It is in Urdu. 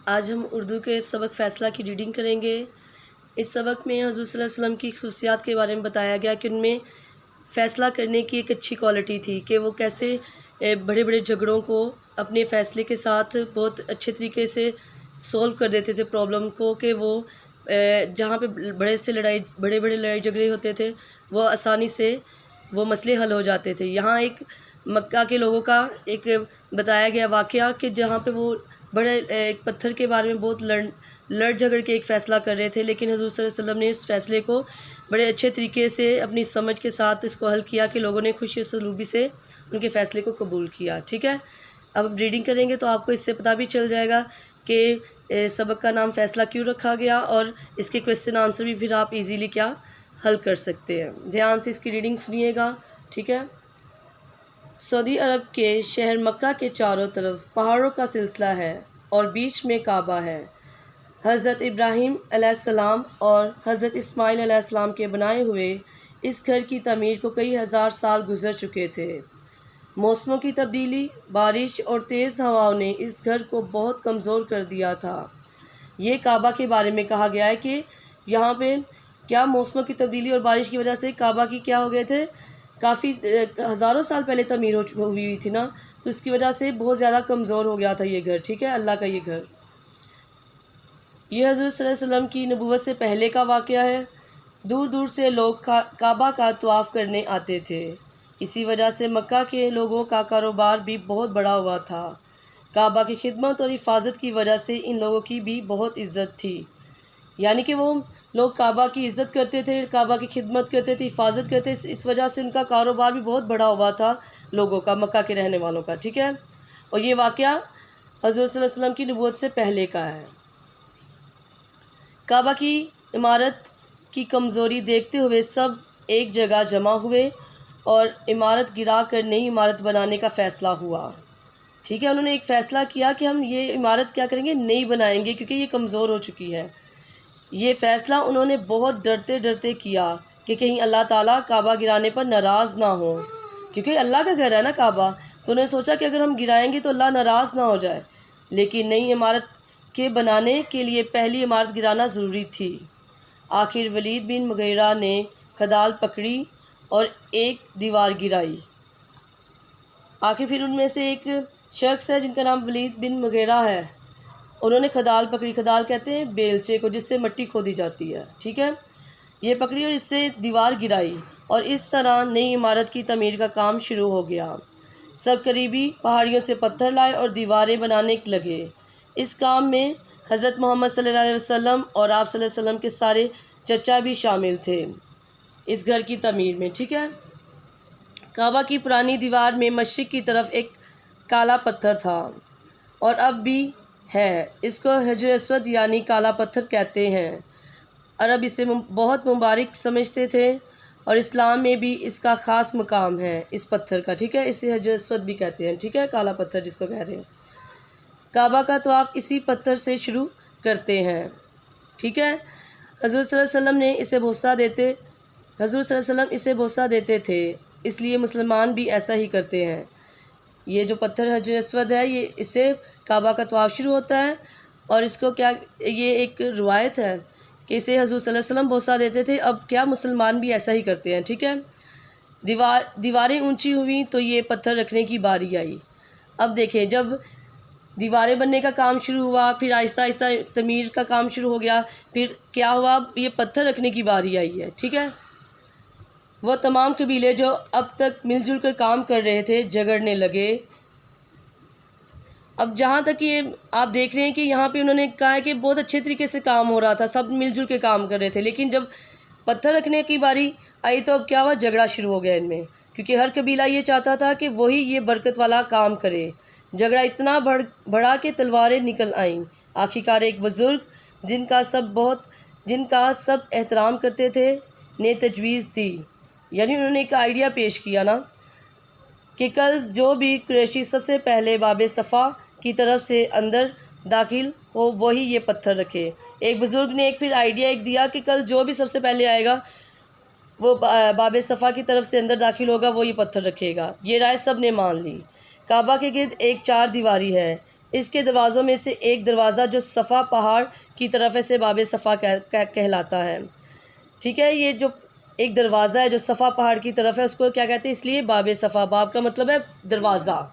آج ہم اردو کے سبق فیصلہ کی ریڈنگ کریں گے۔ اس سبق میں حضور صلی اللہ علیہ وسلم کی خصوصیات کے بارے میں بتایا گیا کہ ان میں فیصلہ کرنے کی ایک اچھی کوالٹی تھی کہ وہ کیسے بڑے بڑے جھگڑوں کو اپنے فیصلے کے ساتھ بہت اچھے طریقے سے سولو کر دیتے تھے پرابلم کو، کہ وہ جہاں پہ بڑے بڑے لڑائی جھگڑے ہوتے تھے وہ آسانی سے وہ مسئلے حل ہو جاتے تھے۔ یہاں ایک مکہ کے لوگوں کا ایک بتایا گیا واقعہ کہ جہاں پہ وہ بڑے ایک پتھر کے بارے میں بہت لڑ جھگڑ کے ایک فیصلہ کر رہے تھے، لیکن حضور صلی اللہ علیہ وسلم نے اس فیصلے کو بڑے اچھے طریقے سے اپنی سمجھ کے ساتھ اس کو حل کیا کہ لوگوں نے خوشی سلوبی سے ان کے فیصلے کو قبول کیا۔ ٹھیک ہے، اب ہم ریڈنگ کریں گے تو آپ کو اس سے پتہ بھی چل جائے گا کہ سبق کا نام فیصلہ کیوں رکھا گیا، اور اس کے کویسچن آنسر بھی پھر آپ ایزیلی کیا حل کر سکتے ہیں۔ دھیان سے اس کی ریڈنگ سنیے گا۔ ٹھیک ہے، سعودی عرب کے شہر مکہ کے چاروں طرف پہاڑوں کا سلسلہ ہے اور بیچ میں کعبہ ہے۔ حضرت ابراہیم علیہ السلام اور حضرت اسماعیل علیہ السلام کے بنائے ہوئے اس گھر کی تعمیر کو کئی ہزار سال گزر چکے تھے۔ موسموں کی تبدیلی، بارش اور تیز ہواؤں نے اس گھر کو بہت کمزور کر دیا تھا۔ یہ کعبہ کے بارے میں کہا گیا ہے کہ یہاں پہ کیا موسموں کی تبدیلی اور بارش کی وجہ سے کعبہ کی کیا ہو گئے تھے، کافی ہزاروں سال پہلے تعمیر ہوئی تھی نا، تو اس کی وجہ سے بہت زیادہ کمزور ہو گیا تھا یہ گھر۔ ٹھیک ہے، اللہ کا یہ گھر، یہ حضور صلی اللہ علیہ وسلم کی نبوت سے پہلے کا واقعہ ہے۔ دور دور سے لوگ کعبہ کا طواف کرنے آتے تھے، اسی وجہ سے مکہ کے لوگوں کا کاروبار بھی بہت بڑا ہوا تھا۔ کعبہ کی خدمت اور حفاظت کی وجہ سے ان لوگوں کی بھی بہت عزت تھی، یعنی کہ وہ لوگ کعبہ کی عزت کرتے تھے، کعبہ کی خدمت کرتے تھے، حفاظت کرتے تھے، اس وجہ سے ان کا کاروبار بھی بہت بڑا ہوا تھا لوگوں کا، مکہ کے رہنے والوں کا۔ ٹھیک ہے، اور یہ واقعہ حضور صلی اللہ علیہ وسلم کی نبوت سے پہلے کا ہے۔ کعبہ کی عمارت کی کمزوری دیکھتے ہوئے سب ایک جگہ جمع ہوئے اور عمارت گرا کر نئی عمارت بنانے کا فیصلہ ہوا۔ ٹھیک ہے، انہوں نے ایک فیصلہ کیا کہ ہم یہ عمارت کیا کریں گے، نئی بنائیں گے، کیونکہ یہ کمزور ہو چکی ہے۔ یہ فیصلہ انہوں نے بہت ڈرتے ڈرتے کیا کہ کہیں اللہ تعالیٰ کعبہ گرانے پر ناراض نہ ہو، کیونکہ اللہ کا گھر ہے نا کعبہ، تو انہوں نے سوچا کہ اگر ہم گرائیں گے تو اللہ ناراض نہ ہو جائے۔ لیکن نئی عمارت کے بنانے کے لیے پہلی عمارت گرانا ضروری تھی۔ آخر ولید بن مغیرہ نے کھدال پکڑی اور ایک دیوار گرائی۔ آخر پھر ان میں سے ایک شخص ہے جن کا نام ولید بن مغیرہ ہے، انہوں نے کھدال پکڑی، کھدال کہتے ہیں بیلچے کو جس سے مٹی کھودی جاتی ہے۔ ٹھیک ہے، یہ پکڑی اور اس سے دیوار گرائی، اور اس طرح نئی عمارت کی تعمیر کا کام شروع ہو گیا۔ سب قریبی پہاڑیوں سے پتھر لائے اور دیواریں بنانے لگے۔ اس کام میں حضرت محمد صلی اللہ علیہ وسلم اور آپ صلی اللہ علیہ وسلم کے سارے چچا بھی شامل تھے اس گھر کی تعمیر میں۔ ٹھیک ہے، کعبہ کی پرانی دیوار میں مشرق کی طرف ایک کالا پتھر تھا اور اب بھی ہے، اس کو حجر اسود یعنی کالا پتھر کہتے ہیں۔ عرب اسے بہت مبارک سمجھتے تھے اور اسلام میں بھی اس کا خاص مقام ہے اس پتھر کا۔ ٹھیک ہے، اسے حجر اسود بھی کہتے ہیں۔ ٹھیک ہے، کالا پتھر جس کو کہہ رہے ہیں۔ کعبہ کا طواف اسی پتھر سے شروع کرتے ہیں۔ ٹھیک ہے، حضور صلی اللہ علیہ وسلم اسے بوسہ دیتے تھے، اس لیے مسلمان بھی ایسا ہی کرتے ہیں۔ یہ جو پتھر حجر اسود ہے، اس سے کعبہ کا طواف شروع ہوتا ہے، اور اس کو یہ ایک روایت ہے کہ اسے حضور صلی اللہ علیہ وسلم بوسہ دیتے تھے، اب کیا مسلمان بھی ایسا ہی کرتے ہیں۔ ٹھیک ہے، دیواریں اونچی ہوئیں تو یہ پتھر رکھنے کی باری آئی۔ اب دیکھیں، جب دیواریں بننے کا کام شروع ہوا، پھر آہستہ آہستہ تعمیر کا کام شروع ہو گیا، پھر کیا ہوا، یہ پتھر رکھنے کی باری آئی ہے۔ ٹھیک ہے، وہ تمام قبیلے جو اب تک مل جل کر کام کر رہے تھے جھگڑنے لگے۔ اب جہاں تک یہ آپ دیکھ رہے ہیں کہ یہاں پہ انہوں نے کہا ہے کہ بہت اچھے طریقے سے کام ہو رہا تھا، سب مل جل کے کام کر رہے تھے، لیکن جب پتھر رکھنے کی باری آئی تو اب کیا ہوا، جھگڑا شروع ہو گیا ان میں، کیونکہ ہر قبیلہ یہ چاہتا تھا کہ وہی یہ برکت والا کام کرے۔ جھگڑا اتنا بڑھا کہ تلواریں نکل آئیں۔ آخرکار ایک بزرگ جن کا سب احترام کرتے تھے نے تجویز دی، یعنی انہوں نے ایک آئیڈیا پیش کیا نا، کہ کل جو بھی قریشی سب سے پہلے باب صفا کی طرف سے اندر داخل ہو وہی یہ پتھر رکھے۔ ایک بزرگ نے پھر آئیڈیا دیا کہ کل جو بھی سب سے پہلے آئے گا وہ باب صفا کی طرف سے اندر داخل ہوگا، وہ یہ پتھر رکھے گا۔ یہ رائے سب نے مان لی۔ کعبہ کے گرد ایک چار دیواری ہے، اس کے دروازوں میں سے ایک دروازہ جو صفا پہاڑ کی طرف ہے سے باب صفا کہلاتا ہے. ٹھیک ہے، یہ جو ایک دروازہ ہے جو صفا پہاڑ کی طرف ہے اس کو کیا کہتے ہیں؟ اس لیے باب صفا. باب کا مطلب ہے دروازہ.